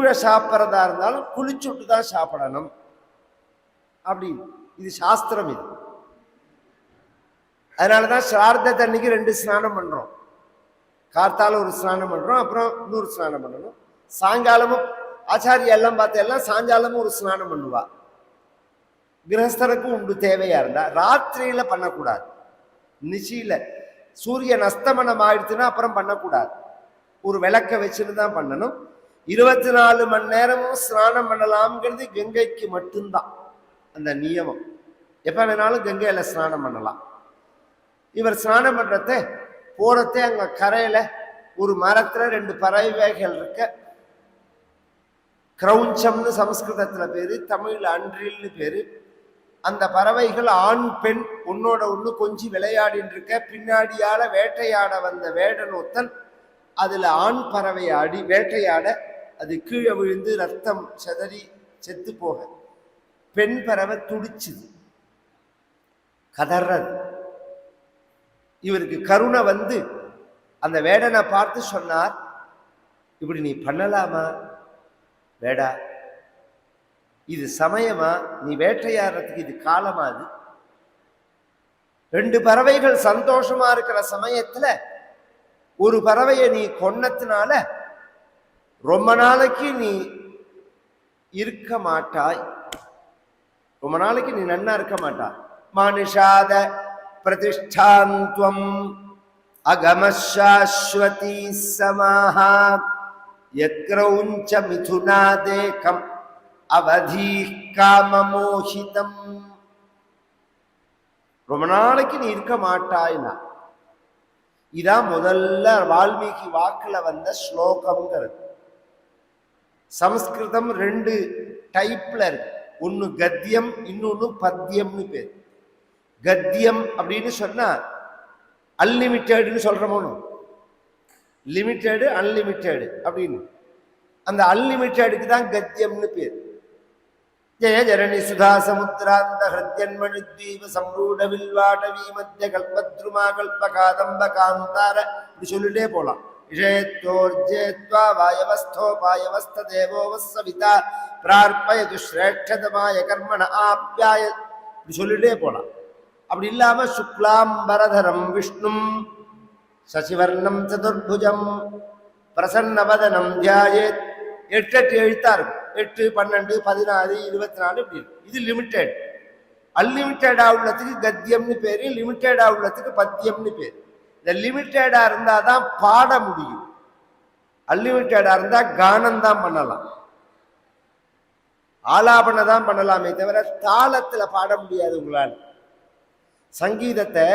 கீழே சாப்பிட்றதா இருந்தாலும் குளிச்சுட்டு தான் சாப்பிடணும் அப்படின்னு. இது சாஸ்திரம். இது அதனாலதான் சிரார்த்த தண்ணிக்கு 2 ஸ்நானம் பண்றோம். கார்த்தால ஒரு ஸ்நானம் பண்றோம், அப்புறம் இன்னொரு ஸ்நானம் பண்ணணும். சாயங்காலமும் ஆச்சாரிய எல்லாம் பார்த்து எல்லாம் சாயங்காலமும் ஒரு ஸ்நானம் பண்ணுவா. கிரகஸ்தருக்கும் உண்டு தேவையா இருந்தா. ராத்திரியில பண்ணக்கூடாது. நிச்சயில சூரியன் அஸ்தமனம் ஆயிடுச்சுன்னா அப்புறம் பண்ணக்கூடாது. ஒரு விளக்க வச்சுட்டு தான் பண்ணணும். 24 மணி நேரமும் ஸ்நானம் பண்ணலாம்ங்கிறது கங்கைக்கு மட்டும்தான் அந்த நியமம். எப்ப வேணாலும் கங்கையில ஸ்நானம் பண்ணலாம். இவர் ஸ்நானம் பண்றத போறதே அங்க கரையில ஒரு மரத்துல 2 பறவைகள் இருக்க. கிரௌஞ்சம்னு சமஸ்கிருதத்துல பேரு, தமிழ்ல அன்றில்னு பேரு. அந்த பறவைகள் ஆண் பெண் ஒன்னோட ஒண்ணு கொஞ்சி விளையாடின்னு இருக்க. பின்னாடியால வேட்டையாட வந்த வேடனொத்தன் அதுல ஆண் பறவை ஆடி வேட்டையாட அது கீழே விழுந்து ரத்தம் செதறி செத்து போக பெண் பறவை துடிச்சுது, கதறது. இவருக்கு கருணை வந்து அந்த வேடனை பார்த்து சொன்னார், இப்படி நீ பண்ணலாமா வேடா? இது சமயமா? நீ வேட்டையாடுறதுக்கு இது காலமா? அது 2 பறவைகள் சந்தோஷமா இருக்கிற சமயத்துல ஒரு பறவையை நீ கொன்னதுனால ரொம்ப நாளைக்கு நீ இருக்க மாட்டாய், ரொம்ப நாளைக்கு நீ நன்னா இருக்க மாட்டாய். மனுஷாத பிரதிஷ்டாந்த்வம் அகமசாஸ்வதி சமாஹா யக்ரௌஞ்ச மிதுனாதேகம் அவதி காமமோஹிதம். ரொம்ப நாளைக்கு நீ இருக்க மாட்டாய்னா. இதான் முதல்ல வால்மீகி வாக்குல வந்த ஸ்லோகம்ங்கிறது. சமஸ்கிருதம் 2 டைப்ல இருக்கு. ஒன்னு கத்தியம், இன்னொன்னு பத்தியம்னு பேர். கத்தியம் அப்படின்னு சொன்னா அன்லிமிட்டெட்னு சொல்றோமோ, லிமிட்டெடு அன்லிமிட்டெடு அப்படின்னு. அந்த அன்லிமிட்டெடுக்கு தான் கத்தியம்னு பேர். ஜெய ஜரணி சுதா சமுத்திராந்த ஹிருத்யன்மணித்வீப சம்ரூட வில்வாடவி மத்திய கல்பத்ருமா கல்பகாதம்ப காந்தார இப்படி சொல்லிட்டே போலாம். இஷேத்யோர்ஜேத்வா வாயவஸ்தோபாயவஸ்த தேவோவஸ்ஸவிதா பிரார்ப்பயது ஸ்ரேஷ்டதமாய கர்மண ஆப்யாய இப்படி சொல்லிட்டே போலாம். அப்படி இல்லாம சுக்லாம்பரதரம் விஷ்ணும் சசிவர்ணம் சதுர்புஜம் பிரசன்னவதனம் தியாயேத் 8 எழுத்தா இருக்கும். 8, 12, 14, 24 இப்படி இருக்கு. இது லிமிட்டெட். அன்லிமிட்டடா உள்ளதுக்கு கத்தியம்னு பேரு, லிமிட்டடா உள்ளதுக்கு பத்தியம்னு பேரு. இந்த லிமிட்டடா இருந்தாதான் பாட முடியும். அன்லிமிட்டடா இருந்தா கானம் தான் பண்ணலாம், ஆலாபனை தான் பண்ணலாமே தவிர தாளத்துல பாட முடியாது உங்களால். சங்கீதத்தை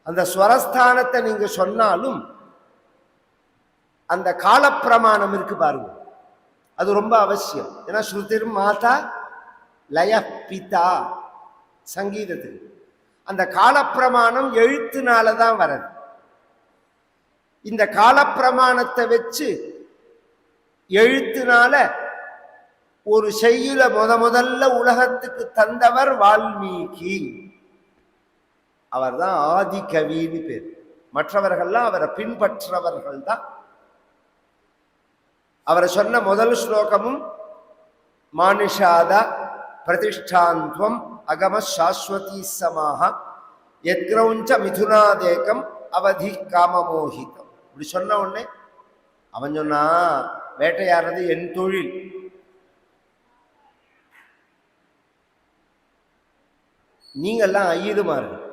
அந்த ஸ்வரஸ்தானத்தை நீங்க சொன்னாலும் அந்த காலப்பிரமாணம் இருக்கு பாருங்க, அது ரொம்ப அவசியம். ஏன்னா ஸ்ருதிர் மாதா லய பிதா சங்கீதத்துக்கு. அந்த காலப்பிரமாணம் எழுத்துனாலதான் வருது. இந்த காலப்பிரமாணத்தை வச்சு எழுத்துனால ஒரு செய்யுள முதல்ல உலகத்துக்கு தந்தவர் வால்மீகி. அவர் தான் ஆதி கவின்னு பேர். மற்றவர்கள்லாம் அவரை பின்பற்றவர்கள் தான். அவரை சொன்ன முதல் ஸ்லோகமும் மானுஷாத பிரதிஷ்டாந்த்வம் அகம சாஸ்வதி சமாக யத்ரௌஞ்ச மிதுனாதேகம் அவதி காமமோஹிதம். இப்படி சொன்ன உடனே அவன் சொன்னா, வேட்டையாடுறது என் தொழில், நீங்கெல்லாம் ஐயருமார்கள்,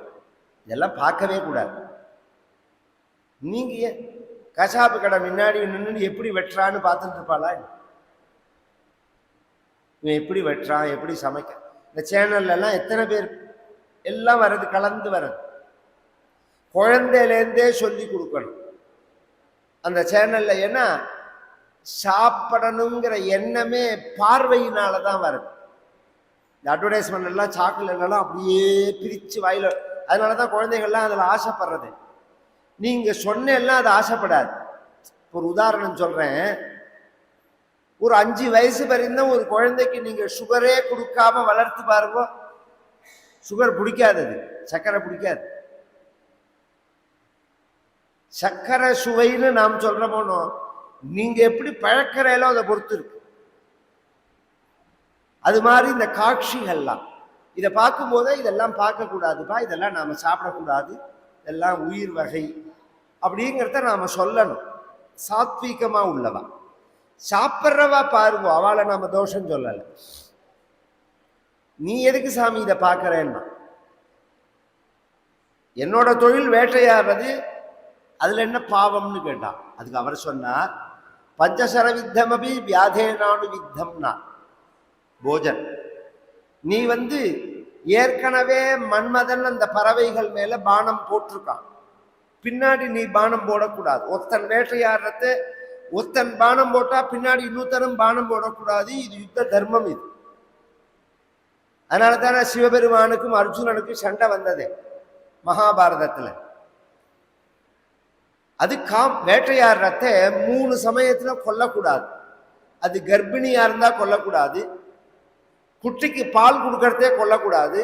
இதெல்லாம் பார்க்கவே கூடாது. நீங்க ஏன் கசாப்பு கடை முன்னாடி நின்று எப்படி வெட்டுறான்னு பார்த்துட்டு இருப்பாளா? இவன் எப்படி வெட்டுறான், எப்படி சமைக்க. இந்த சேனல்ல எல்லாம் எத்தனை பேர் எல்லாம் வர்றது, கலந்து வர்றது. குழந்தையிலேருந்தே சொல்லி கொடுக்கணும் அந்த சேனல்ல. ஏன்னா சாப்பிடணுங்கிற எண்ணமே பார்வையினாலதான் வருது. இந்த அட்வர்டைஸ்மெண்ட் எல்லாம் சாக்லேட் எல்லாம் அப்படியே பிரிச்சு வாயில, அதனாலதான் குழந்தைகள்லாம் அதுல ஆசைப்படுறது. நீங்க சொன்னெல்லாம் அது ஆசைப்படாது. ஒரு உதாரணம் சொல்றேன். ஒரு 5 வயசு வரைக்கும் ஒரு குழந்தைக்கு நீங்க சுகரே கொடுக்காம வளர்த்து பாருங்க, சுகர் பிடிக்காது, அது சர்க்கரை பிடிக்காது. சர்க்கரை சுவைன்னு நாம் சொல்றோமோ, நீங்க எப்படி பழக்கிறீங்களோ அதை பொறுத்து இருக்கு. அது மாதிரி இந்த காட்சிகள்லாம் இதை பார்க்கும்போதே இதெல்லாம் பார்க்கக்கூடாதுப்பா, இதெல்லாம் நாம சாப்பிடக்கூடாது, இதெல்லாம் உயிர் வகை அப்படிங்கிறத நாம சொல்லணும். சாத்வீகமா உள்ளவா சாப்பிட்றவா பாருங்க, அவளை நாம தோஷம் சொல்லலை. நீ எதுக்கு சாமி இதை பார்க்கறேன்னா, என்னோட தொழில் வேட்டையாடுறது, அதுல என்ன பாவம்னு கேட்டான். அதுக்கு அவர் சொன்னார், பஞ்சசர வித்தமபி வியாதேனானு வித்தம்னா போஜன். நீ ஏற்கனவே மன்மதன் அந்த பறவைகள் மேல பானம் போட்டிருக்கான், பின்னாடி நீ பானம் போடக்கூடாது. ஒருத்தன் வேட்டையாடுறத ஒருத்தன் பானம் போட்டா பின்னாடி இன்னொருத்தரும் பானம் போடக்கூடாது. இது யுத்த தர்மம். இது அதனாலதானே சிவபெருமானுக்கும் அர்ஜுனனுக்கும் சண்டை வந்ததே மகாபாரதத்துல. அது வேட்டையாடுறத 3 சமயத்துல கொல்லக்கூடாது. அது கர்ப்பிணியா இருந்தா கொல்லக்கூடாது, குட்டிக்கு பால் கொடுக்கறதே கொல்லக்கூடாது,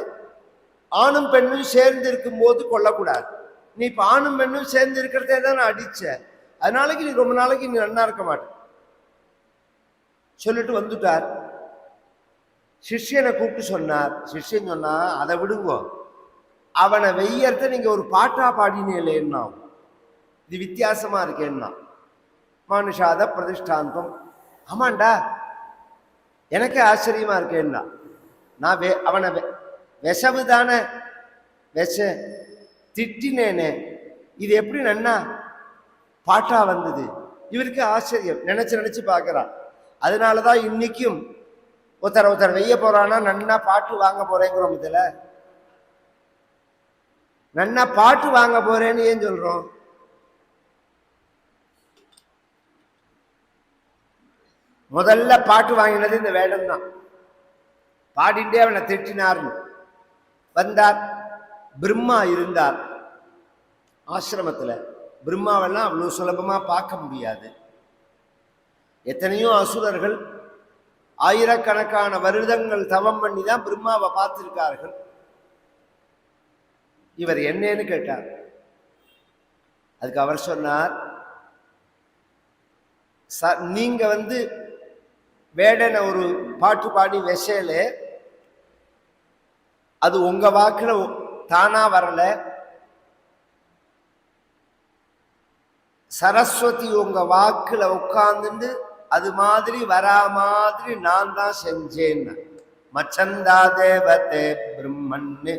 ஆணும் பெண்ணும் சேர்ந்து இருக்கும் போது கொல்லக்கூடாது. நீ இப்ப ஆணும் பெண்ணும் சேர்ந்து இருக்கிறதே தான் அடிச்ச, அதனாலக்கு நீ ரொம்ப நாளைக்கு நீ நன்னா இருக்க மாட்ட சொல்லிட்டு வந்துட்டார். சிஷ்யனை கூப்பிட்டு சொன்னார். சிஷ்யன் சொன்னா, அதை விடுங்கோ, அவனை வெய்யறத நீங்க ஒரு பாட்டா பாடினேன்னா இது வித்தியாசமா இருக்கேன்னா. மானுஷாத பிரதிஷ்டாந்தம். ஆமாண்டா, எனக்கு ஆச்சரியமா இருக்கேன்னா. நான் அவனை விஷவு தானே திட்டினேனே, இது எப்படி நன்னா பாட்டா வந்தது? இவருக்கு ஆச்சரியம், நினைச்சு பார்க்கிறான். அதனாலதான் இன்னைக்கும் ஒருத்தர் வெய்ய போறான்னா நன்னா பாட்டு வாங்க போறேங்கிறோம். இதுல நன்னா பாட்டு வாங்க போறேன்னு ஏன் சொல்றோம்? முதல்ல பாட்டு வாங்கினது இந்த வேடம் தான். பாடிண்டே அவனை திட்டினார்னு வந்தார். பிரம்மா இருந்தார் ஆசிரமத்துல. பிரம்மாவெல்லாம் அவ்வளவு சுலபமா பார்க்க முடியாது. எத்தனையோ அசுரர்கள் ஆயிரக்கணக்கான வருடங்கள் தவம் பண்ணி தான் பிரம்மாவை பார்த்திருக்கார்கள். இவர் என்னன்னு கேட்டார். அதுக்கு அவர் சொன்னார், நீங்க வேடனை ஒரு பாட்டு பாடி விஷயல, அது உங்க வாக்குல தானா வரல. சரஸ்வதி உங்க வாக்குல உட்கார்ந்து அது மாதிரி வரா மாதிரி நான் தான் செஞ்சேன். மச்சந்தா தேவதே பிரம்மன்னு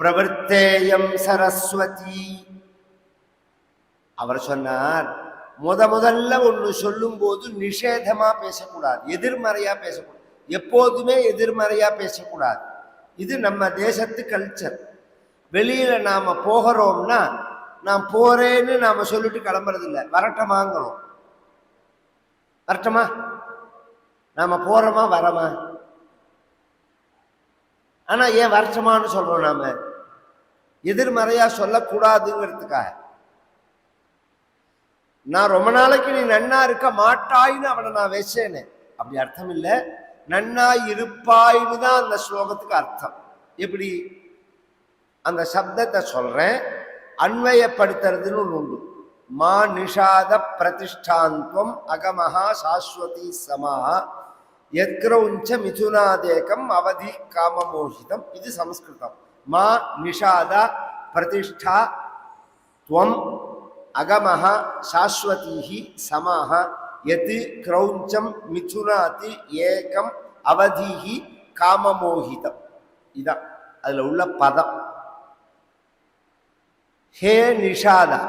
பிரவர்த்தேயம் சரஸ்வதி. அவர் சொன்னார், முதல்ல ஒண்ணு சொல்லும் போது நிஷேதமா பேசக்கூடாது, எதிர்மறையா பேசக்கூடாது. எப்போதுமே எதிர்மறையா பேசக்கூடாது. இது நம்ம தேசத்து கல்ச்சர். வெளியில நாம போகிறோம்னா நான் போறேன்னு நாம சொல்லிட்டு கிளம்புறது இல்லை, வரட்டமாங்கிறோம். வரட்டமா, நாம போறோமா வரமா. ஆனா ஏன் வரட்டமான்னு சொல்றோம்? நாம எதிர்மறையா சொல்லக்கூடாதுங்கிறதுக்காக. நான் ரொம்ப நாளைக்கு நீ நன்னா இருக்க மாட்டாயின்னு அவனை நான் வச்சேனே, அப்படி அர்த்தம் இல்லை. நன்னா இருப்பாயின்னு தான் அந்த ஸ்லோகத்துக்கு அர்த்தம். எப்படி அந்த சப்தத்தை சொல்றேன், அன்வயப்படுத்துறதுன்னு ஒன்று உண்டு. மா நிஷாத பிரதிஷ்டாந்தம் அகமஹா சாஸ்வதி சமா யத்கிரௌஞ்ச மிதுனாதேகம் அவதி காமமோஹிதம். இது சம்ஸ்கிருதம். மா நிஷாத பிரதிஷ்டா துவம் அகமஹா சாஸ்வதி சமாஹ யத் கிரௌஞ்சம் மிதுனாதி ஏகம் அவதிஹி காமமோஹிதம். இதான் அதுல உள்ள பதம். ஹே நிஷாதா,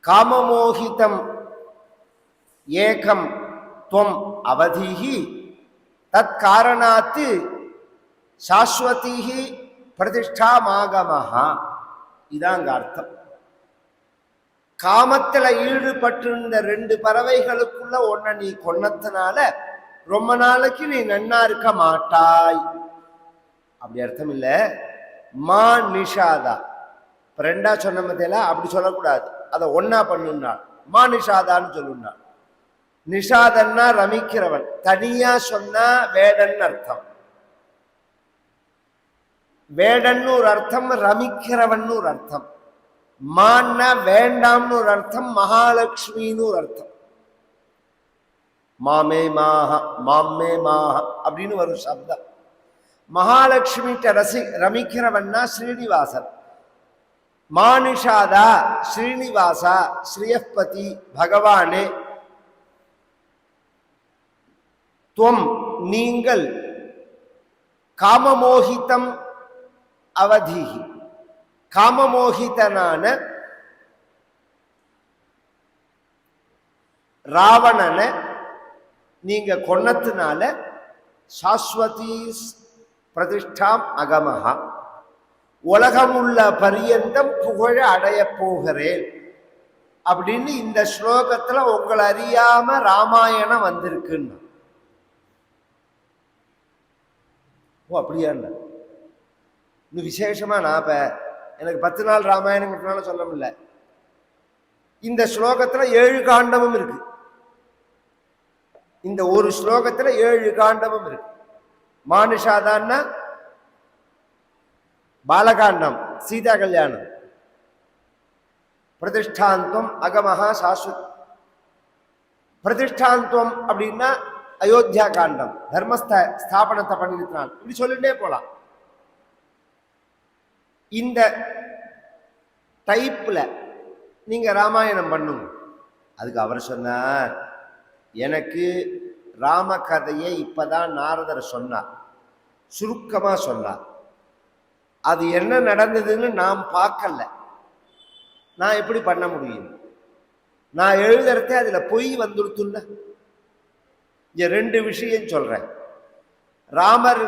காமமோஹிதம் ஏகம் துவம் அவதிஹி தத் காரணாத் சாஸ்வதிஹி பிரதிஷ்டாமாகமஹா. இதாங்க அர்த்தம். காமத்துல ஈடுபட்டிருந்த 2 பறவைகளுக்குள்ள ஒன்ன நீ கொன்னதுனால ரொம்ப நாளைக்கு நீ நன்னா இருக்க மாட்டாய், அப்படி அர்த்தம் இல்ல. மா நிஷாதா, ரெண்டா சொன்ன மத்தியில அப்படி சொல்லக்கூடாது, அதை ஒன்னா பண்ணுனாள். மா நிஷாதான்னு சொல்லுனாள். நிஷாதன்னா ரமிக்கிறவன், தனியா சொன்னா வேடன் அர்த்தம். வேடன்னு ஒரு அர்த்தம், ரமிக்கிறவன் ஒரு அர்த்தம். மான்னா வேண்டாம்னு ஒரு அர்த்தம், மகாலட்சுமின்னு ஒரு அர்த்தம். மாமே மாஹா மாமே மாஹா அப்படின்னு ஒரு சப்தம். மகாலட்சுமிட்ட ரமிக்கிறவன்னா ஸ்ரீனிவாசன். மானுஷாதா ஸ்ரீனிவாசா ஸ்ரீயப்பதி பகவானே, துவம் நீங்கள், காமமோகிதம் அவதீஹி காமமோகிதனான ராவணனை நீங்க கொன்னதுனால சாஸ்வதி பிரதிஷ்டாம் அகமஹா, உலகமுள்ள பரியந்தம் புகழ அடைய போகிறேன் அப்படின்னு இந்த ஸ்லோகத்துல உங்களை அறியாம ராமாயணம் வந்திருக்குன்னு. ஓ அப்படியா? இன்னும் விசேஷமா நான் இப்ப எனக்கு 10 நாள் ராமாயணம் சொல்ல முடியல. இந்த ஸ்லோகத்துல 7 காண்டமும் இருக்கு. இந்த ஒரு ஸ்லோகத்துல 7 காண்டமும் இருக்கு. மானுஷாதான்னா பாலகாண்டம், சீதா கல்யாணம். பிரதிஷ்டாந்தம் அகமஹா சாஸ்வத். பிரதிஷ்டாந்தம் அப்படின்னா அயோத்தியா காண்டம், தர்மஸ்தாபனத்தை பண்ணிருக்கிறான். இப்படி சொல்லிட்டே போலாம். இந்த டைப்ல நீங்க ராமாயணம் பண்ணுங்க. அதுக்கு அவர் சொன்னார், எனக்கு ராம கதையை இப்பதான் நாரதர் சொன்னார், சுருக்கமா சொன்னார். அது என்ன நடந்ததுன்னு நாம் பார்க்கல, நான் எப்படி பண்ண முடியும்? நான் எழுதுறத அதுல பொய் வந்துடுத்துல்ல. இங்க 2 விஷயம் சொல்றேன். ராமர்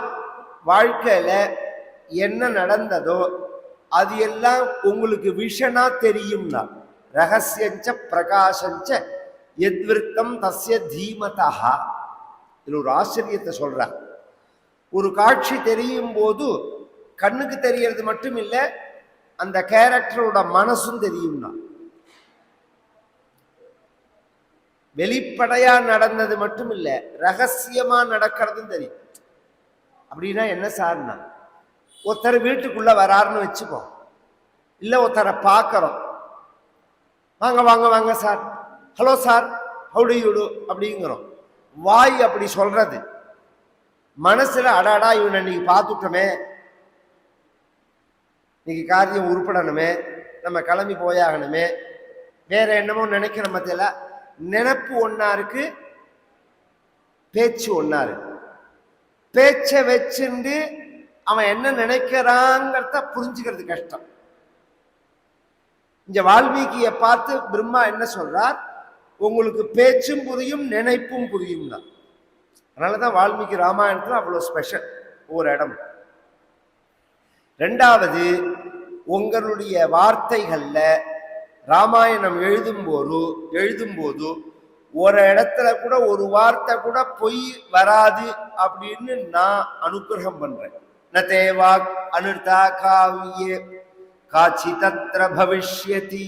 வாழ்க்கையில என்ன நடந்ததோ அது எல்லாம் உங்களுக்கு விஷனா தெரியும்னா, ரகசியஞ்ச பிரகாசஞ்ச எத்விருத்தம் தஸ்ய தீமதா. இதுல ஒரு ஆச்சரியத்தை சொல்றார். ஒரு காட்சி தெரியும் போது கண்ணுக்கு தெரியறது மட்டும் இல்லை, அந்த கேரக்டரோட மனசும் தெரியும்னா. வெளிப்படையா நடந்தது மட்டும் இல்லை, ரகசியமா நடக்கிறதும் தெரியும். அப்படின்னா என்ன சார்னா, ஒருத்தர் வீட்டுக்குள்ள வராருன்னு வச்சுப்போம், இல்ல ஒருத்தரை பார்க்கிறோம், வாங்க வாங்க வாங்க sir, hello sir, how to you to அப்படிங்கிறோம். வாய் அப்படி சொல்றது, மனசுல அடாடா இவனை இன்னைக்கு பார்த்துட்டோமே, இன்னைக்கு காரியம் உருப்படணுமே, நம்ம கிளம்பி போயாகணுமே, வேற என்னமோ நினைக்கிற மத்தியில நினைப்பு ஒன்னா இருக்கு, பேச்சு ஒன்னா இருக்கு. பேச்ச வச்சுண்டு அவன் என்ன நினைக்கிறாங்கிறத புரிஞ்சுக்கிறது கஷ்டம். இங்க வால்மீகியை பார்த்து பிரம்மா என்ன சொல்றார், உங்களுக்கு பேச்சும் புரியும் நினைப்பும் புரியும் தான். அதனாலதான் வால்மீகி ராமாயணத்துல அவ்வளவு ஸ்பெஷல் ஒரு இடம். 2வது, உங்களுடைய வார்த்தைகள்ல ராமாயணம் எழுதும்போது ஒரு இடத்துல கூட ஒரு வார்த்தை கூட பொய் வராது அப்படின்னு நான் அனுகிரகம் பண்றேன். நதேவாக் அனுர்தா காவியே காட்சி தத்ர பவிஷ்யதி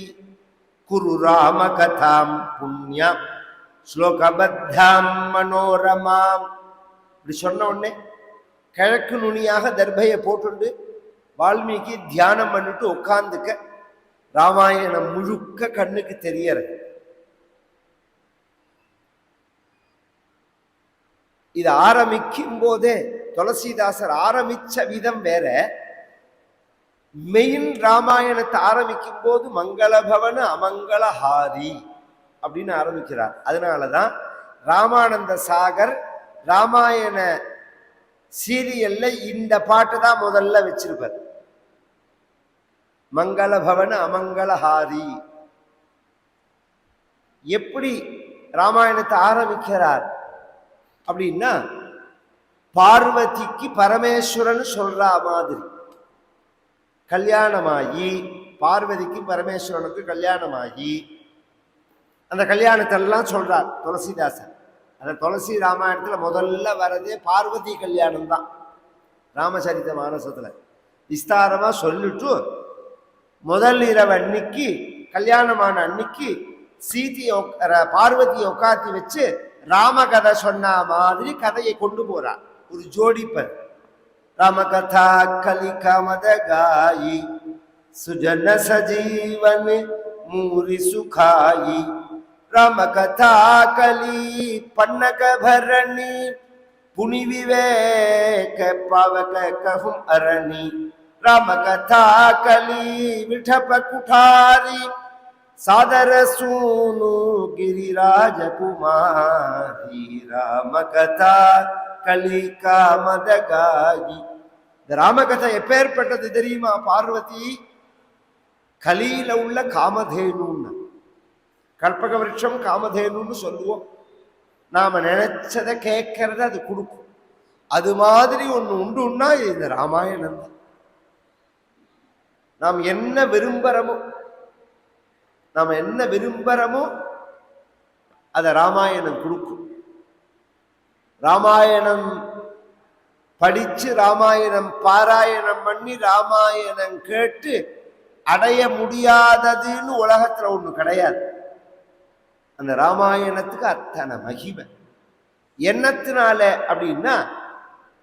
குரு ராம கதாம் புண்ணியம் ஸ்லோகபத்தாம் மனோரமாம். இப்படி சொன்ன உடனே கிழக்கு நுனியாக தர்பையை போட்டுண்டு வால்மீகி தியானம் பண்ணிட்டு உட்கார்ந்துக்க ராமாயணம் முழுக்க கண்ணுக்கு தெரியறது. இது ஆரம்பிக்கும் போதே துளசிதாசர் ஆரம்பிச்ச விதம் வேற. மெயின் ராமாயணத்தை ஆரம்பிக்கும் போது மங்களபவன அமங்களஹாரி அப்படின்னு ஆரம்பிக்கிறார். அதனாலதான் ராமானந்த சாகர் ராமாயண சீரியல்ல இந்த பாட்டு தான் முதல்ல வச்சிருப்பார், மங்களபவன அமங்களஹாரி. எப்படி ராமாயணத்தை ஆரம்பிக்கிறார் அப்படின்னா, பார்வதிக்கு பரமேஸ்வரன் சொல்ற மாதிரி கல்யாணமாகி, பார்வதிக்கு பரமேஸ்வரனுக்கு கல்யாணமாகி அந்த கல்யாணத்தெல்லாம் சொல்றார் துளசிதாசன். அந்த துளசி ராமாயணத்துல முதல்ல வரதே பார்வதி கல்யாணம் தான். ராமச்சரித மானசத்துல விஸ்தாரமா சொல்லிட்டு முதல் இரவு அன்னைக்கு, கல்யாணமான அன்னைக்கு பார்வதியை உட்காத்தி வச்சு ராமகதை சொன்ன மாதிரி கதையை கொண்டு போறார். ஒரு ஜோடிப்பர் ராமகதா கலிகமத காயி सुजन सजीवन मूरी सुखाई, राम कथा कली पन्नक भरणी, पुनि विवेक पावक कहूं अरणी, राम कथा कली विठप कुठारी, सादर सूनु गिरिराज कुमारी, राम कथा कली का मदगाई. இந்த ராமகதை எப்பேற்பட்டது தெரியுமா? பார்வதி கலியில உள்ள காமதேனுன்னு, கற்பக விருட்சம் காமதேனுன்னு சொல்லுவோம். நாம நினைச்சதை கேட்கறத அது கொடுக்கும். அது மாதிரி ஒண்ணு உண்டுன்னா இந்த ராமாயணம் தான். நாம் என்ன விரும்புறமோ அத ராமாயணம் கொடுக்கும். ராமாயணம் படிச்சு, ராமாயணம் பாராயணம் பண்ணி, ராமாயணம் கேட்டு அடைய முடியாததுன்னு உலகத்துல ஒண்ணு கிடையாது. அந்த ராமாயணத்துக்கு அத்தனை மகிமை. என்னத்தினால அப்படின்னா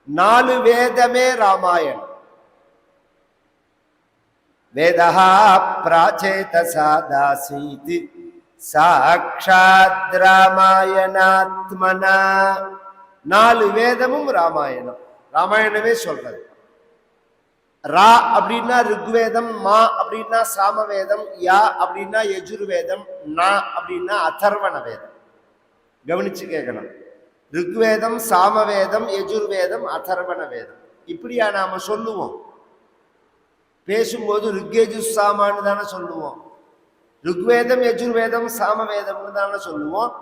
4 வேதமே ராமாயணம். வேதஹா பிராச்சேதசா தாசீத் சாக்ஷாத் ராமாயணாத்மனா. 4 வேதமும் ராமாயணம். ராமாயணமே சொல்றது. ரா அப்படின்னா ருக்வேதம், மா அப்படின்னா சாமவேதம், யா அப்படின்னா யஜுர்வேதம், நா அப்படின்னா அதர்வண வேதம். கவனிச்சு கேட்கணும். ருக்வேதம், சாமவேதம், யஜுர்வேதம், அதர்வண வேதம். இப்படியா நாம சொல்லுவோம்? பேசும்போது ருக்கேஜு சாமான்னு தானே சொல்லுவோம். ருக்வேதம், யஜுர்வேதம், சாமவேதம்னு தானே சொல்லுவோம்.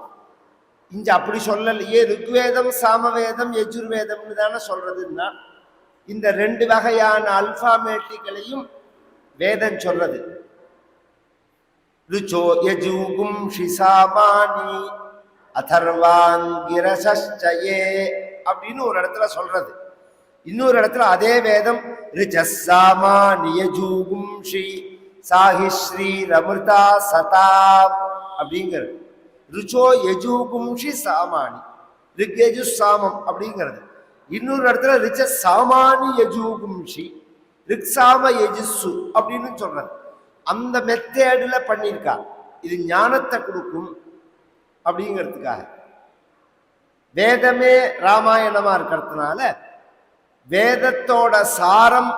இங்க அப்படி சொல்லலையே. ருக்வேதம், சாமவேதம், யஜுர்வேதம்னு தானே சொல்றதுன்னா இந்த 2 வகையான அல்பாமேட்டிகளையும் வேதம் சொல்றது. ருச்சோ யஜூகும் ஷிசாமானி அதர்வாங்கிரசயே அப்படின்னு ஒரு இடத்துல சொல்றது. இன்னொரு இடத்துல அதே வேதம் ரிஜஸ்ஸாமானி யஜூகும் ஷி சாஹிஸ்ரீ ரமிருதா சதா அப்படிங்கிறது. ருச்சோ யஜூகும்ஷி சாமானி, ரிக்யஜு சாமம் அப்படிங்கிறது. இன்னொரு இடத்துல ரிச்ச சாமானி யஜூகும்ஷி ரிக்ஸாம யஜுசு அப்படின்னு சொல்றது. அந்த மெத்தேடுல பண்ணியிருக்கா. இது ஞானத்தை கொடுக்கும் அப்படிங்கிறதுக்காக. வேதமே ராமாயணமா இருக்கிறதுனால வேதத்தோட சாரம்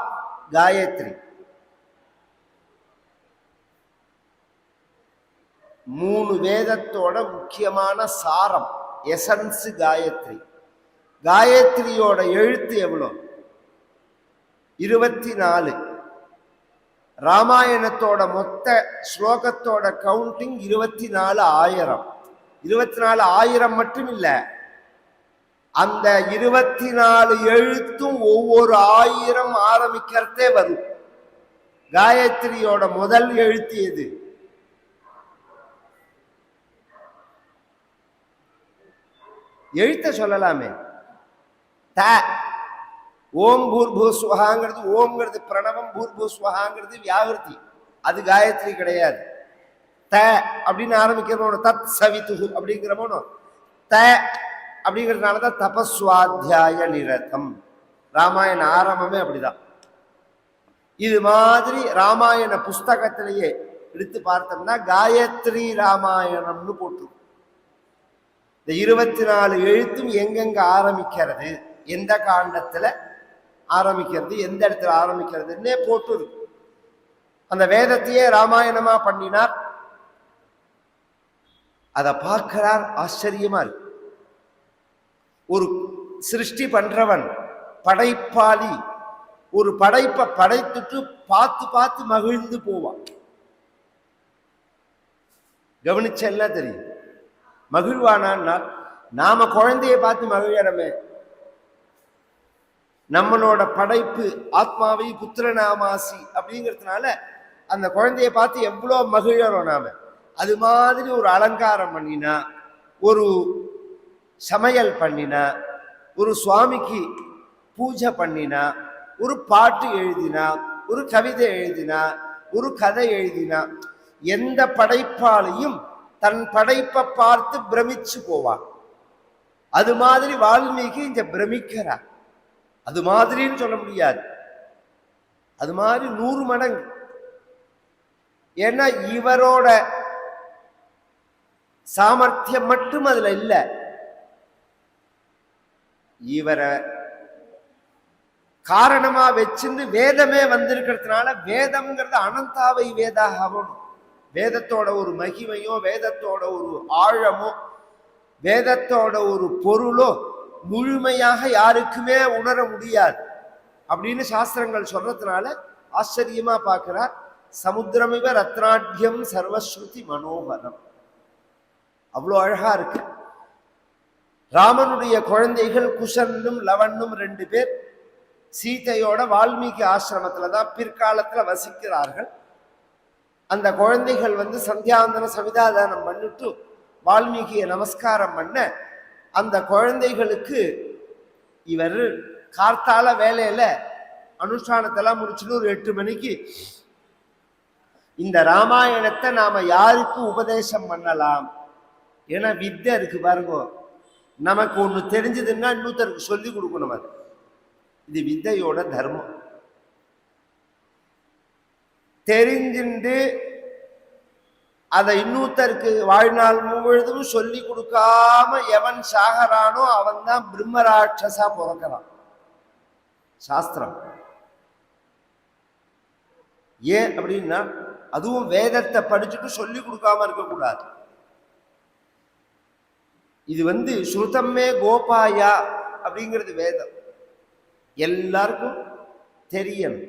காயத்ரி. 3 வேதத்தோட முக்கியமான சாரம் எசன்ஸ் காயத்ரி. காயத்ரியோட எழுத்து எவ்வளோ? 24. ராமாயணத்தோட மொத்த ஸ்லோகத்தோட கவுண்டிங் 24,000. 24,000 மட்டும் இல்ல, அந்த 24 எழுத்தும் ஒவ்வொரு 1000 ஆரம்பிக்கிறதே வரும். காயத்ரியோட முதல் எழுத்து எது? எழுத்த சொல்லலாமே. த. ஓம் பூர்பூஸ்வஹாங்கிறது ஓம்ங்கிறது பிரணவம், பூர்பூஸ்வஹாங்கிறது வியாகிருதி. அது காயத்ரி கிடையாது. த அப்படின்னு ஆரம்பிக்கிறவனோ தத் சவித்து அப்படிங்கிறவனோ த அப்படிங்கிறதுனாலதான் தபஸ்வாத்தியாய நிரதம். ராமாயண ஆரம்பமே அப்படிதான். இது மாதிரி ராமாயண புஸ்தகத்திலேயே எடுத்து பார்த்தோம்னா காயத்ரி ராமாயணம்னு போட்டு இந்த 24 எழுத்தும் எங்கெங்க ஆரம்பிக்கிறது, எந்த காண்டத்துல ஆரம்பிக்கிறது, எந்த இடத்துல ஆரம்பிக்கிறதுன்னே போட்டு இருக்கு. அந்த வேதத்தையே ராமாயணமா பண்ணினார். அதை பார்க்கிறார், ஆச்சரியமா இருக்கு. ஒரு சிருஷ்டி பண்றவன், படைப்பாளி, ஒரு படைப்பை படைத்துட்டு பார்த்து பார்த்து மகிழ்ந்து போவான். கவனிச்செல்லாம் தெரியும். மகிழ்வானா? நாம குழந்தைய பார்த்து மகிழறமே. நம்மளோட படைப்பு ஆத்மாவை புத்திரநாமாசி அப்படிங்கிறதுனால அந்த குழந்தைய பார்த்து எவ்வளோ மகிழறோம் நாம. அது மாதிரி ஒரு அலங்காரம் பண்ணினா, ஒரு சமையல் பண்ணினா, ஒரு சுவாமிக்கு பூஜை பண்ணினா, ஒரு பாட்டு எழுதினா, ஒரு கவிதை எழுதினா, ஒரு கதை எழுதினா, எந்த படைப்பாளையும் தன் படைப்பை பார்த்து பிரமிச்சு போவான். அது மாதிரி வால்மீகி இங்க பிரமிக்கிறார். அது மாதிரின்னு சொல்ல முடியாது. அது மாதிரி 100 மடங்கு. ஏன்னா இவரோட சாமர்த்தியம் மட்டும் அதுல இல்ல, இவரை காரணமா வச்சிருந்து வேதமே வந்திருக்கிறதுனால வேதம்ங்கிறது அனந்தாவை வேதாக ஆகணும். வேதத்தோட ஒரு மகிமையோ, வேதத்தோட ஒரு ஆழமோ, வேதத்தோட ஒரு பொருளோ முழுமையாக யாருக்குமே உணர முடியாது அப்படின்னு சாஸ்திரங்கள் சொல்றதுனால ஆச்சரியமா பார்க்கிறார். சமுத்திரமிவ ரத்னாட்யம் சர்வஸ்ருதி மனோகரம். அவ்வளோ அழகா இருக்கு. ராமனுடைய குழந்தைகள் குஷன்னும் லவண்ணும் 2 பேர் சீதையோட வால்மீகி ஆசிரமத்துலதான் பிற்காலத்துல வசிக்கிறார்கள். அந்த குழந்தைகள் சந்தியாவந்தன சவிதாதானம் பண்ணிட்டு வால்மீகியை நமஸ்காரம் பண்ண, அந்த குழந்தைகளுக்கு இவர் கார்த்தால வேலையில அனுஷ்டானத்தெல்லாம் முடிச்சுட்டு ஒரு 8 மணிக்கு இந்த ராமாயணத்தை நாம யாருக்கு உபதேசம் பண்ணலாம்? ஏன்னா வித்தை இருக்கு பாருங்க, நமக்கு ஒண்ணு தெரிஞ்சதுன்னா இன்னொருத்தருக்கு சொல்லி கொடுக்கணும். அது இது வித்தையோட தர்மம். தெரிஞ்சுண்டு அதை இன்னொருத்தருக்கு வாழ்நாள் முழுவதும் சொல்லி கொடுக்காம எவன் சாகரானோ அவன் தான் பிரம்மராட்சசா பிறக்கிறான் சாஸ்திரம். ஏன் அப்படின்னா, அதுவும் வேதத்தை படிச்சுட்டு சொல்லி கொடுக்காம இருக்கக்கூடாது. இது ஸ்ருதமே கோபாயா அப்படிங்கிறது வேதம், எல்லாருக்கும் தெரியணும்.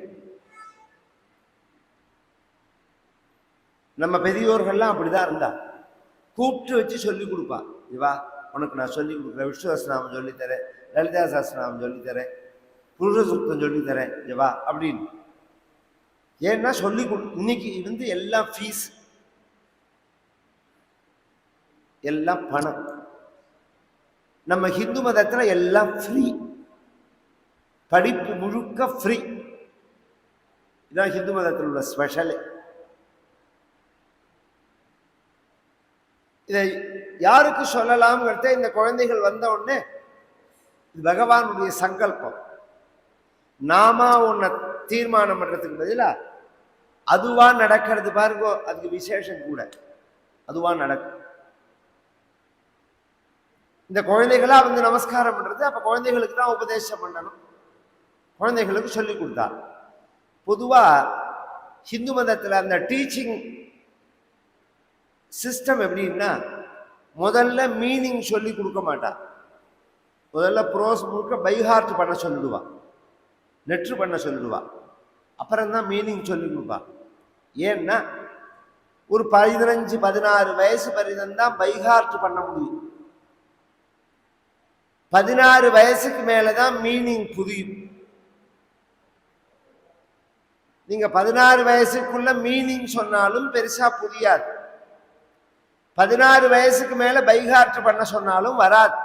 நம்ம பெரியோர்கள்லாம் அப்படிதான் இருந்தா, கூப்பிட்டு வச்சு சொல்லி கொடுப்பா. இதுவா உனக்கு நான் சொல்லி கொடுக்குறேன், விஷ்ணு சஹஸ்ரநாமம் சொல்லித்தரேன், லலிதா சஹஸ்ரநாமம் சொல்லித்தரேன், புருஷ சுத்தம் சொல்லித்தரேன், இதுவா அப்படின்னு. ஏன்னா சொல்லி இன்னைக்கு எல்லாம் ஃபீஸ், எல்லாம் பணம். நம்ம ஹிந்து மதத்துல எல்லாம் ஃப்ரீ, படிப்பு முழுக்க ஃப்ரீ. இதான் ஹிந்து மதத்தில் உள்ள ஸ்பெஷல். இதை யாருக்கு சொல்லலாம்ங்கிறத இந்த குழந்தைகள் வந்த உடனே பகவானுடைய சங்கல்பம். நாம உன்னை தீர்மானம் பண்றதுக்கு பதிலா அதுவா நடக்கிறது பாருங்க, அதுக்கு விசேஷம் கூட. அதுவா நடக்கும். இந்த குழந்தைகளா நமஸ்காரம் பண்றது, அப்ப குழந்தைகளுக்கு தான் உபதேசம் பண்ணணும், குழந்தைகளுக்கு சொல்லி கொடுத்தா. பொதுவா ஹிந்து மதத்துல அந்த டீச்சிங் சிஸ்டம் எப்படின்னா, முதல்ல மீனிங் சொல்லி கொடுக்க மாட்டா. முதல்ல ப்ரோஸ் முழுக்க பைஹார்ட் பண்ண சொல்லிடுவா, லெட்ரு பண்ண சொல்லிடுவா, அப்புறம்தான் மீனிங் சொல்லி கொடுப்பா. ஏன்னா ஒரு 15-16 வயசு வரைக்கும் தான் பைஹார்ட் பண்ண முடியும். 16 வயசுக்கு மேலதான் மீனிங் புரியும். நீங்க 16 வயசுக்குள்ள மீனிங் சொன்னாலும் பெருசா புரியாது. 16 வயசுக்கு மேல பைஹார்ட் பண்ண சொன்னாலும் வராது.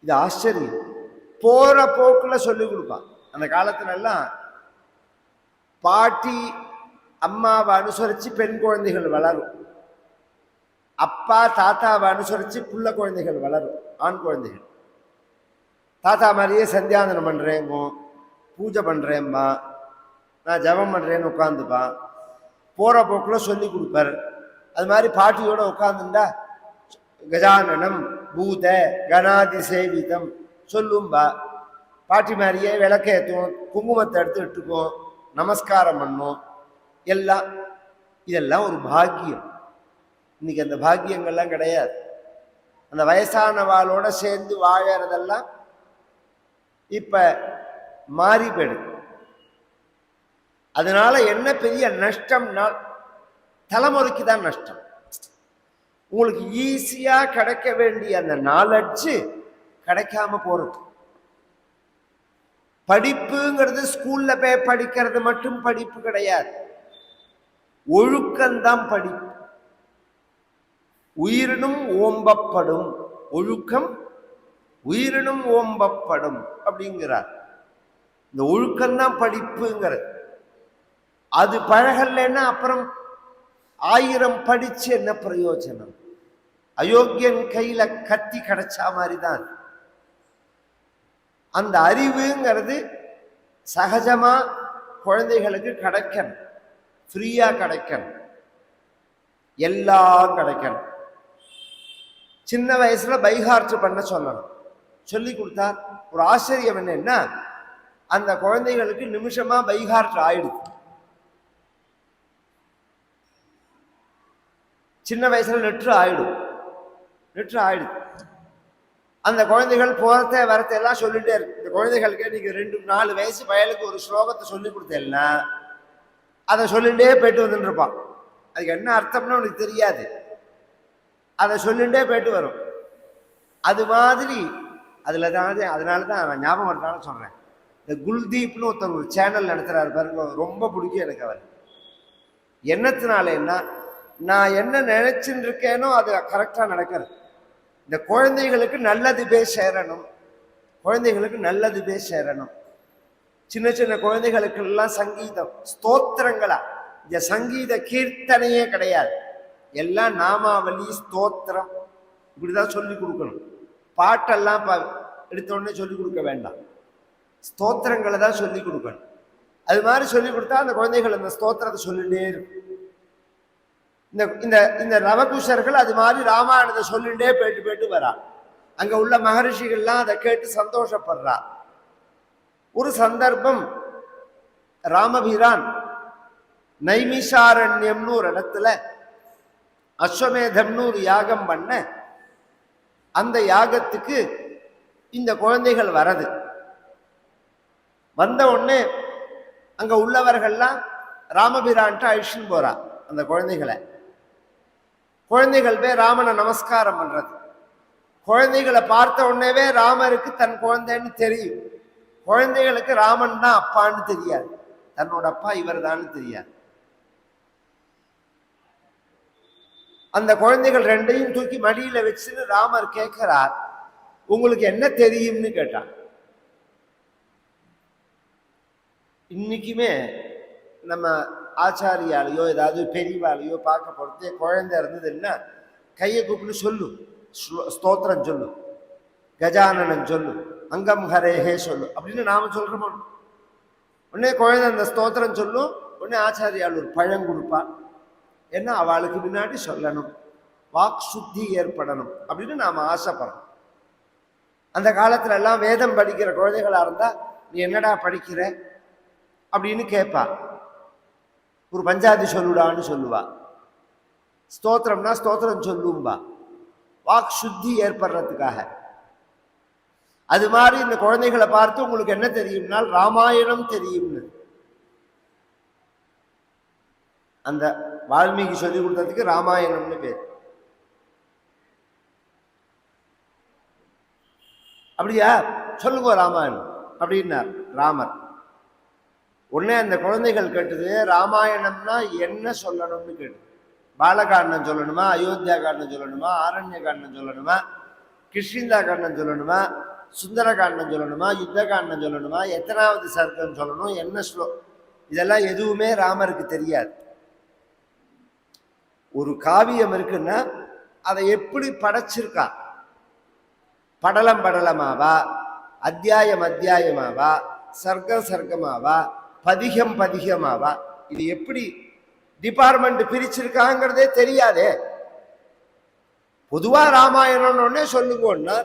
இது ஆச்சரியம். போற போக்குல சொல்லி கொடுப்பான். அந்த காலத்துல எல்லாம் பாட்டி அம்மாவை அனுசரிச்சு பெண் குழந்தைகள் வளரும், அப்பா தாத்தாவை அனுசரிச்சு புள்ள குழந்தைகள் வளரும், ஆண் குழந்தைகள். தாத்தா மாதிரியே சந்தியாந்தனம் பண்றேங்கோ, பூஜை பண்றேம்மா, நான் ஜபம் பண்றேன்னு உட்காந்துப்பான். போற போக்குல சொல்லி கொடுப்பார். அது மாதிரி பாட்டியோட உட்காந்துண்டா கஜானனம் பூத கணாதி சேவிதம் சொல்லும்பா. பாட்டி மாதிரியே விளக்கேற்றும், குங்குமத்தை எடுத்து இட்டுக்கும், நமஸ்காரம் பண்ணும். எல்லாம் இதெல்லாம் ஒரு பாக்கியம். இன்னைக்கு அந்த பாக்கியங்கள்லாம் கிடையாது. அந்த வயசானவாளோட சேர்ந்து வாழறதெல்லாம் இப்ப மாறி போயிடுது. அதனால என்ன பெரிய நஷ்டம்னா, தலைமுறைக்கு தான் நஷ்டம். உங்களுக்கு ஈஸியா கிடைக்க வேண்டிய அந்த நாலெட்ஜ் கிடைக்காம போறது. படிப்புங்கிறது ஸ்கூல்ல போய் படிக்கிறது மட்டும் படிப்பு கிடையாது, ஒழுக்கம்தான் படிப்பு. உயிரினும் ஓம்பப்படும் ஒழுக்கம், உயிரினும் ஓம்பப்படும் அப்படிங்கிறார். இந்த ஒழுக்கம்தான் படிப்புங்கிறது. அது பழகலைன்னா அப்புறம் 1000 படிச்சு என்ன பிரயோஜனம்? அயோக்கியன் கையில கத்தி கிடைச்சா மாதிரிதான். அந்த அறிவுங்கிறது சகஜமா குழந்தைகளுக்கு கிடைக்கணும், ஃப்ரீயா கிடைக்கணும், எல்லாம் கிடைக்கணும். சின்ன வயசுல பைஹார்ட் பண்ண சொல்லணும். சொல்லி கொடுத்தார். ஒரு ஆச்சரியம் என்னன்னா, அந்த குழந்தைகளுக்கு நிமிஷமா பைஹார்ட் ஆயிடுது. சின்ன வயசுல லெட்ரு ஆயிடுது. அந்த குழந்தைகள் போறத வரத்தை எல்லாம் சொல்லிட்டே இருக்கு. இந்த குழந்தைகளுக்கு நீங்க 2-4 வயசு பயலுக்கு ஒரு ஸ்லோகத்தை சொல்லி கொடுத்தேன்னா அதை சொல்லிட்டே போயிட்டு வந்துட்டு இருப்பான். அதுக்கு என்ன அர்த்தம்னு உனக்கு தெரியாது, அதை சொல்லிட்டே போயிட்டு வரும். அது மாதிரி அதனாலதான் நான் ஞாபகம் வரதால சொல்றேன். இந்த குல்தீப்னு ஒருத்தர் ஒரு சேனல் நடத்துறாரு பாருங்க, ரொம்ப பிடிக்கும் எனக்கு அவர். என்னத்தினாலேன்னா, நான் என்ன நினைச்சுட்டு இருக்கேனோ அது கரெக்டா நடக்கிறது. இந்த குழந்தைகளுக்கு நல்லது போய் சேரணும். சின்ன சின்ன குழந்தைகளுக்கு எல்லாம் சங்கீதம் ஸ்தோத்திரங்களா, இந்த சங்கீத கீர்த்தனையே கிடையாது, எல்லாம் நாமாவளி ஸ்தோத்திரம் இப்படிதான் சொல்லி கொடுக்கணும். பாட்டெல்லாம் எடுத்த உடனே சொல்லி கொடுக்க வேண்டாம், ஸ்தோத்திரங்களை தான் சொல்லி கொடுக்கணும். அது மாதிரி சொல்லி கொடுத்தா அந்த குழந்தைகள் அந்த ஸ்தோத்திரத்தை சொல்லிட்டே இருக்கும். இந்த ரவகுஷர்கள் அது மாதிரி ராமாயணத்தை சொல்லிட்டே போயிட்டு வரா. அங்க உள்ள மகரிஷிகள்லாம் அதை கேட்டு சந்தோஷப்படுறா. ஒரு சந்தர்ப்பம் ராமபிரான் நைமிஷாரண்யம்னு ஒரு இடத்துல அஸ்வமேதம்னு ஒரு யாகம் பண்ண, அந்த யாகத்துக்கு இந்த குழந்தைகள் வரது. வந்த உடனே அங்க உள்ளவர்கள்லாம் ராமபிரான்ட்டு அழிச்சுன்னு போறா அந்த குழந்தைகள் போய் ராமனை நமஸ்காரம் பண்றது. குழந்தைகளை பார்த்த உடனேவே ராமருக்கு தன் குழந்தைன்னு தெரியும். குழந்தைகளுக்கு ராமன் தான் அப்பான்னு தெரியாது, தன்னோட அப்பா இவர் தான் தெரியாது. அந்த குழந்தைகள் ரெண்டையும் தூக்கி மடியில வச்சுன்னு ராமர் கேட்கிறார், உங்களுக்கு என்ன தெரியும்னு கேட்டார். இன்னைக்குமே நம்ம ஆச்சாரியாலையோ ஏதாவது பெரியவாலையோ பார்க்க போறது, குழந்தை இருந்ததுன்னா கையை கூப்பிட்டு சொல்லு, ஸ்தோத்திரம் சொல்லு, கஜானனன் சொல்லு, அங்கம் ஹரேஹே சொல்லு அப்படின்னு நாம சொல்றோமோ. உடனே குழந்தை அந்த ஸ்தோத்திரம் சொல்லும். உடனே ஆச்சாரியால் ஒரு பழம் கொடுப்பான். ஏன்னா அவளுக்கு முன்னாடி சொல்லணும், வாக் சுத்தி ஏற்படணும் அப்படின்னு நாம ஆசைப்படுறோம். அந்த காலத்துல எல்லாம் வேதம் படிக்கிற குழந்தைகளா இருந்தா நீ என்னடா படிக்கிற அப்படின்னு கேட்பா. ஒரு பஞ்சாதி சொல்லுடான்னு சொல்லுவா. ஸ்தோத்திரம்னா ஸ்தோத்திரம் சொல்லும்பா, வாக் சுத்தி ஏற்படுறதுக்காக. அது மாதிரி இந்த குழந்தைகளை பார்த்து உங்களுக்கு என்ன தெரியும்னால் ராமாயணம் தெரியும்னு அந்த வால்மீகி சொல்லி கொடுத்ததுக்கு ராமாயணம்னு பேர். அப்படியா, சொல்லுங்க ராமாயணம் அப்படின்னார் ராமர். உடனே அந்த குழந்தைகள் கேட்டது, ராமாயணம்னா என்ன சொல்லணும்னு கேட்டு. பாலகாண்டம் சொல்லணுமா, அயோத்தியா காண்டம் சொல்லணுமா, ஆரண்ய காண்டம் சொல்லணுமா, கிருஷ்ணிந்தா காண்டம் சொல்லணுமா, சுந்தர காண்டம் சொல்லணுமா, யுத்த காண்டம் சொல்லணுமா, எத்தனாவது சர்க்கம் சொல்லணும், என்ன இதெல்லாம் எதுவுமே ராமருக்கு தெரியாது. ஒரு காவியம் இருக்குன்னா அதை எப்படி படைச்சிருக்கா, படலமாவா, அத்தியாயமாவா, சர்க்கமாவா, பதிகமாவா, இது எப்படி டிபார்ட்மெண்ட் பிரிச்சிருக்காங்கிறதே தெரியாதே. பொதுவா ராமாயணம்னு சொல்லுங்கன்னா